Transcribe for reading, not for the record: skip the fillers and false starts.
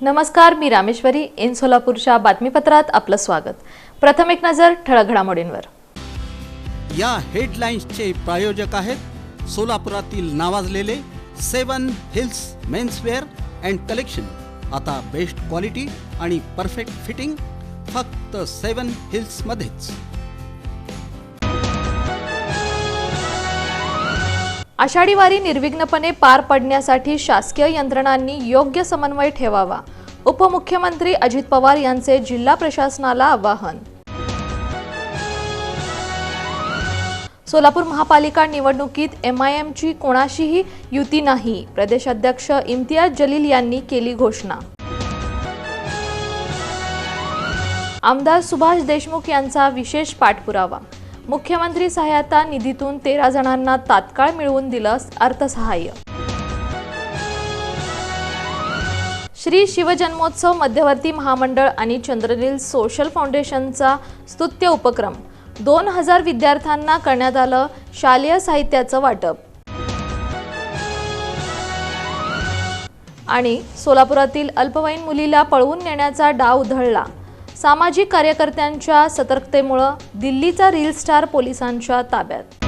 नमस्कार, मी रामेश्वरी. इन सोलापूरच्या बातमीपत्रात आपलं स्वागत. प्रथम एक नजर ठळक घडामोडींवर. या हेडलाईन्सचे प्रायोजक आहेत सोलापुरातील नावाजलेले 7 हिल्स मेन्सवेअर अँड कलेक्शन. आता बेस्ट क्वालिटी आणि परफेक्ट फिटिंग फक्त 7 हिल्स मध्येच. आषाढी वारी निर्विघ्नपणे पार पडण्यासाठी शासकीय यंत्रणांनी योग्य समन्वय ठेवावा. उपमुख्यमंत्री अजित पवार यांचे जिल्हा प्रशासनाला आवाहन. सोलापूर महापालिका निवडणुकीत MIMची कोणाशीही युती नाही, प्रदेशाध्यक्ष इम्तियाज जलील यांनी केली घोषणा. आमदार सुभाष देशमुख यांचा विशेष पाठपुरावा. मुख्यमंत्री सहायता निधीतून 13 जणांना तात्काळ मिळवून दिलं अर्थसहाय्य. श्री शिवजन्मोत्सव मध्यवर्ती महामंडळ आणि चंद्रनील सोशल फाउंडेशनचा स्तुत्य उपक्रम. 2000 विद्यार्थ्यांना करण्यात आलं शालेय साहित्याचं वाटप. आणि सोलापुरातील अल्पवयीन मुलीला पळवून नेण्याचा डाव उधळला. सामाजिक कार्यकर्त्यांच्या सतर्कतेमुळे दिल्लीचा रील स्टार पोलिसांच्या ताब्यात.